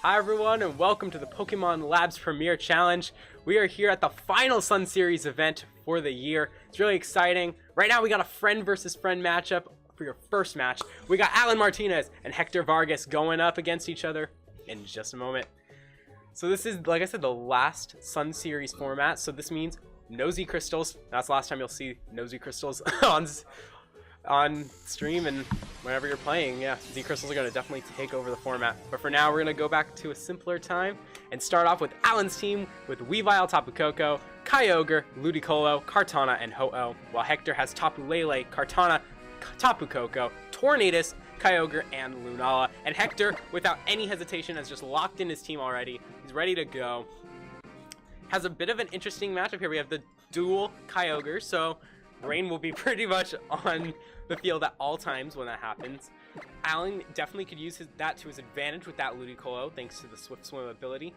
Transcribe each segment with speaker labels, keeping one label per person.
Speaker 1: Hi everyone and welcome to the Pokemon Labs Premier Challenge. We are here at the final Sun Series event for the year. It's really exciting. Right now we got a friend versus friend matchup for your first match. We got Allan Martinez and Hector Vargas going up against each other in just a moment. So this is, like I said, the last Sun Series format. So this means no Z Crystals. That's the last time you'll see no Z Crystals on stream and whenever you're playing. Yeah, Z Crystals are going to definitely take over the format. But for now, we're going to go back to a simpler time and start off with Allan's team with Weavile, Tapu Koko, Kyogre, Ludicolo, Kartana, and Ho-Oh, while Hector has Tapu Lele, Kartana, Tapu Koko, Tornadus, Kyogre, and Lunala. And Hector, without any hesitation, has just locked in his team already. He's ready to go. Has a bit of an interesting matchup here. We have the dual Kyogre, so Rain will be pretty much on the field at all times when that happens. Allan definitely could use that to his advantage with that Ludicolo, thanks to the Swift Swim ability.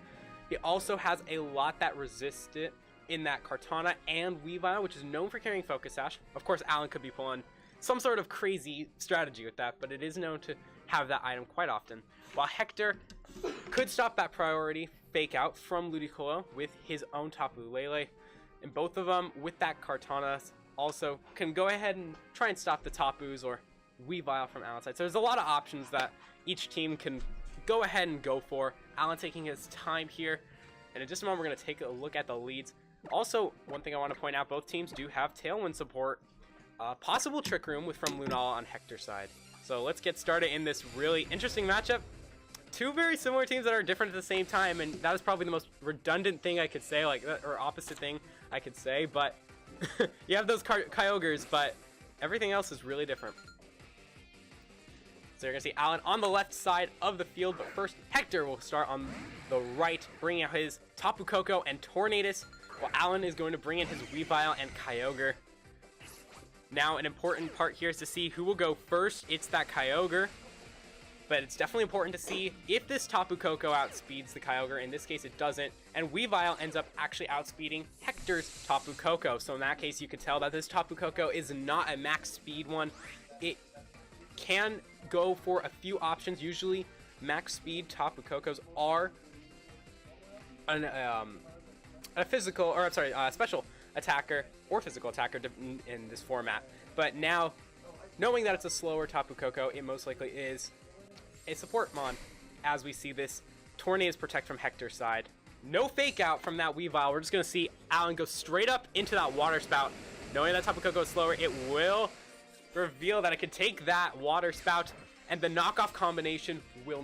Speaker 1: He also has a lot that resist it in that Kartana and Weavile, which is known for carrying Focus Sash. Of course, Allan could be pulling some sort of crazy strategy with that, but it is known to have that item quite often. While Hector could stop that priority fake out from Ludicolo with his own Tapu Lele, and both of them with that Kartana also can go ahead and try and stop the Tapus or Weavile from Allan's side. So there's a lot of options that each team can go ahead and go for. Allan taking his time here, and in just a moment we're going to take a look at the leads. Also, one thing I want to point out, both teams do have Tailwind support. Possible Trick Room from Lunala on Hector's side. So let's get started in this really interesting matchup. Two very similar teams that are different at the same time, and that is probably the most redundant thing I could say, or opposite thing I could say, but you have those Kyogres, but everything else is really different. So you're going to see Allan on the left side of the field, but first Hector will start on the right, bringing out his Tapu Koko and Tornadus, while Allan is going to bring in his Weavile and Kyogre. Now, an important part here is to see who will go first. It's that Kyogre, but it's definitely important to see if this Tapu Koko outspeeds the Kyogre. In this case, it doesn't, and Weavile ends up actually outspeeding Hector's Tapu Koko. So in that case, you could tell that this Tapu Koko is not a max speed one. It can go for a few options. Usually, max speed Tapu Kokos are a physical, or I'm sorry, special attacker or physical attacker in this format. But now, knowing that it's a slower Tapu Koko, it most likely is a support mon, as we see this Tornadus protect from Hector's side. No fake out from that Weavile. We're just going to see Allan go straight up into that water spout. Knowing that Tapu Koko is slower, it will reveal that it can take that water spout, and the knockoff combination will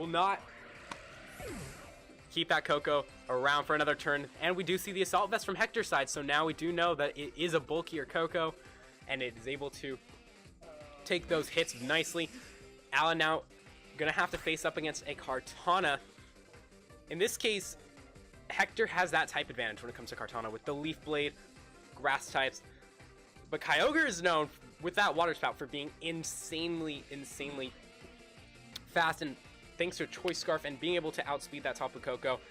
Speaker 1: not keep that Koko around for another turn. And we do see the Assault Vest from Hector's side, so now we do know that it is a bulkier Koko, and it is able to take those hits nicely. Allan now gonna have to face up against a Kartana. In this case, Hector has that type advantage when it comes to Kartana with the Leaf Blade, grass types. But Kyogre is known with that water spout for being insanely fast, and thanks to Choice Scarf and being able to outspeed that Tapu Koko,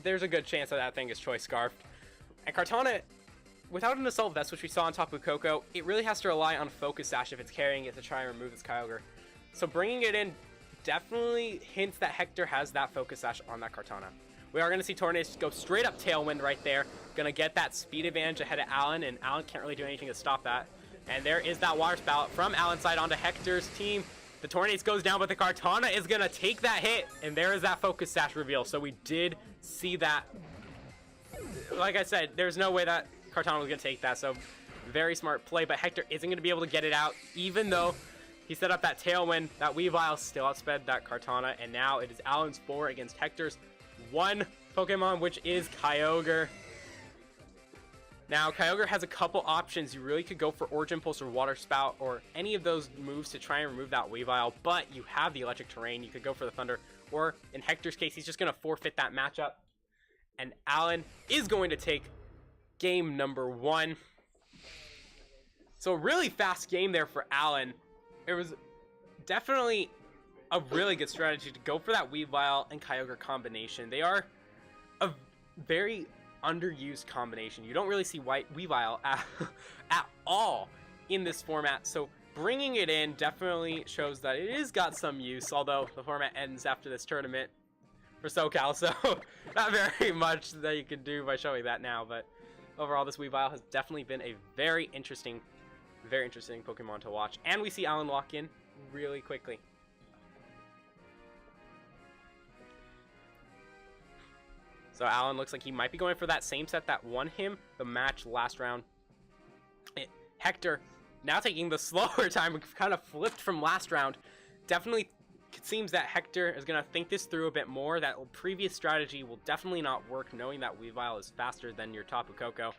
Speaker 1: there's a good chance that that thing is Choice Scarfed. And Kartana, without an Assault Vest, which we saw on Tapu Koko, it really has to rely on Focus Sash if it's carrying it to try and remove this Kyogre. So bringing it in definitely hints that Hector has that Focus Sash on that Kartana. We are going to see Tornadus go straight up Tailwind right there. Going to get that speed advantage ahead of Allan, and Allan can't really do anything to stop that. And there is that water spout from Allan's side onto Hector's team. The Tornadus goes down, but the Kartana is going to take that hit, and there is that Focus Sash reveal. So we did see that. Like I said, there's no way that Kartana was going to take that, so very smart play, but Hector isn't going to be able to get it out, even though he set up that Tailwind. That Weavile still outsped that Kartana, and now it is Allan's 4 against Hector's 1 Pokemon, which is Kyogre. Now, Kyogre has a couple options. You really could go for Origin Pulse or Water Spout or any of those moves to try and remove that Weavile, but you have the Electric Terrain. You could go for the Thunder, or in Hector's case, he's just going to forfeit that matchup. And Allan is going to take game number 1. So a really fast game there for Allan. It was definitely a really good strategy to go for that Weavile and Kyogre combination. They are a very underused combination. You don't really see Weavile at all in this format, so bringing it in definitely shows that it is got some use, although the format ends after this tournament. for SoCal, so not very much that you can do by showing that now, but overall this Weavile has definitely been a very interesting Pokemon to watch. And we see Allan walk in really quickly. So Allan looks like he might be going for that same set that won him the match last round. Hector now taking the slower time, kind of flipped from last round. Definitely it seems that Hector is going to think this through a bit more. That previous strategy will definitely not work, knowing that Weavile is faster than your Tapu Koko.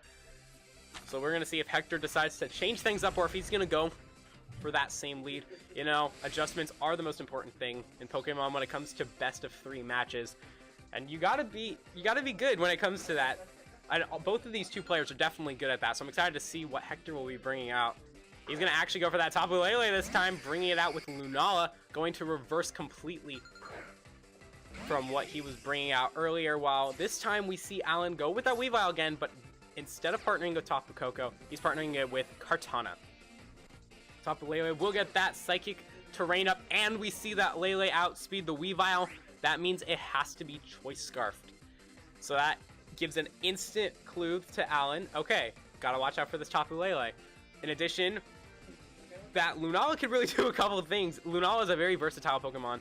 Speaker 1: So we're going to see if Hector decides to change things up or if he's going to go for that same lead. You know, adjustments are the most important thing in Pokemon when it comes to best of 3 matches. And you gotta be good when it comes to that. Both of these two players are definitely good at that, so I'm excited to see what Hector will be bringing out. He's going to actually go for that Tapu Lele this time, bringing it out with Lunala, going to reverse completely from what he was bringing out earlier, while this time we see Allan go with that Weavile again, but instead of partnering with Tapu Koko, he's partnering it with Kartana. Tapu Lele will get that Psychic Terrain up, and we see that Lele outspeed the Weavile. That means it has to be Choice Scarfed. So that gives an instant clue to Allan. Okay, gotta watch out for this Tapu Lele. In addition, that Lunala could really do a couple of things. Lunala is a very versatile Pokemon.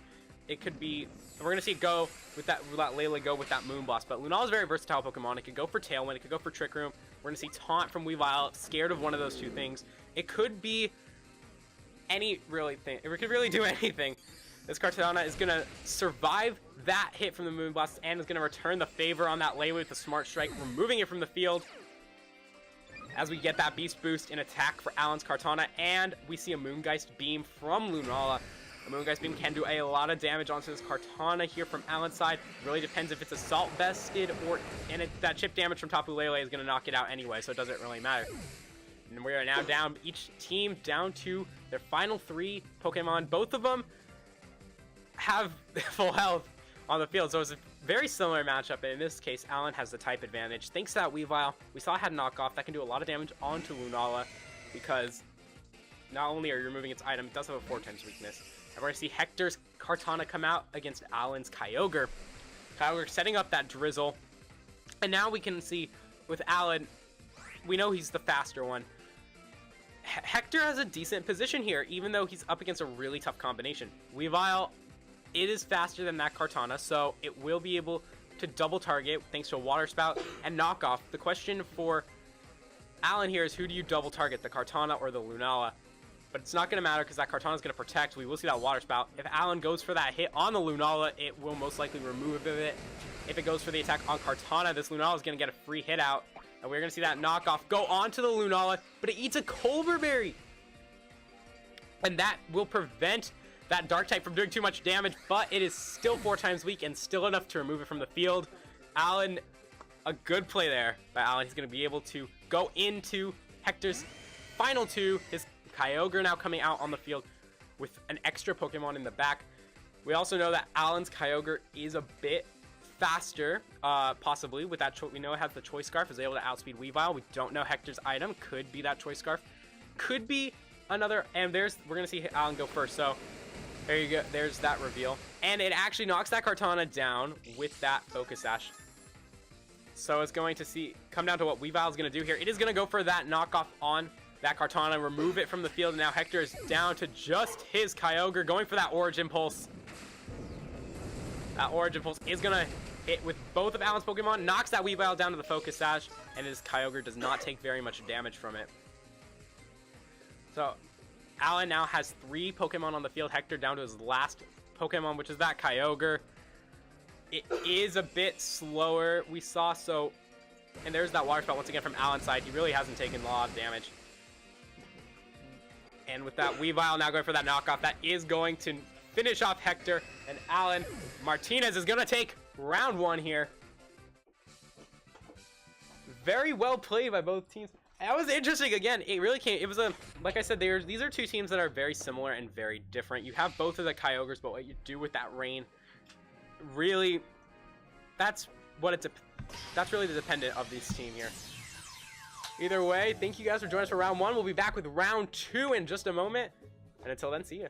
Speaker 1: It could be, we're going to see it go with that Lele go with that Moonblast, but Lunala is a very versatile Pokemon. It could go for Tailwind, it could go for Trick Room. We're going to see Taunt from Weavile, scared of one of those two things. It could be any really thing. It could really do anything. This Kartana is going to survive that hit from the Moonblast and is going to return the favor on that Lele with the Smart Strike, removing it from the field. As we get that Beast Boost in attack for Allan's Kartana, and we see a Moongeist Beam from Lunala. A Moongeist Beam can do a lot of damage onto this Kartana here from Allan's side. Really depends if it's Assault Vested or, and that chip damage from Tapu Lele is going to knock it out anyway, so it doesn't really matter. And we are now down, each team down to their final 3 Pokemon. Both of them have full health on the field, so it's a very similar matchup. In this case, Allan has the type advantage. Thanks to that Weavile, we saw it had knockoff. That can do a lot of damage onto Lunala, because not only are you removing its item, it does have a 4x weakness. And we're going to see Hector's Kartana come out against Allan's Kyogre. Kyogre setting up that Drizzle. And now we can see with Allan, we know he's the faster one. Hector has a decent position here, even though he's up against a really tough combination. Weavile, it is faster than that Kartana, so it will be able to double target thanks to a Water Spout and knockoff. The question for Allan here is, who do you double target, the Kartana or the Lunala? But it's not going to matter because that Kartana is going to protect. We will see that Water Spout. If Allan goes for that hit on the Lunala, it will most likely remove it. If it goes for the attack on Kartana, this Lunala is going to get a free hit out. And we're going to see that knockoff go onto the Lunala, but it eats a Colbur Berry. And that will prevent that Dark type from doing too much damage, but it is still 4x weak and still enough to remove it from the field. Allan, a good play there by Allan. He's going to be able to go into Hector's final 2. His Kyogre now coming out on the field with an extra Pokemon in the back. We also know that Allan's Kyogre is a bit faster, possibly, with that. We know it has the Choice Scarf, is able to outspeed Weavile. We don't know Hector's item. Could be that Choice Scarf. Could be another, and we're going to see Allan go first, so there you go. There's that reveal. And it actually knocks that Kartana down with that Focus Sash. So it's going to come down to what Weavile's going to do here. It is going to go for that knockoff on that Kartana, remove it from the field. And now Hector is down to just his Kyogre, going for that Origin Pulse. That Origin Pulse is going to hit with both of Allan's Pokemon, knocks that Weavile down to the Focus Sash, and his Kyogre does not take very much damage from it. So Allan now has 3 Pokemon on the field. Hector down to his last Pokemon, which is that Kyogre. It is a bit slower, we saw, so... And there's that Water Spout once again from Allan's side. He really hasn't taken a lot of damage. And with that Weavile now going for that knockoff, that is going to finish off Hector. And Allan, Martinez is going to take round 1 here. Very well played by both teams. That was interesting. Again, it really came. It was a, like I said, these are 2 teams that are very similar and very different. You have both of the Kyogres, but what you do with that rain, really, that's really the dependent of this team here. Either way, thank you guys for joining us for round 1. We'll be back with round 2 in just a moment. And until then, see ya.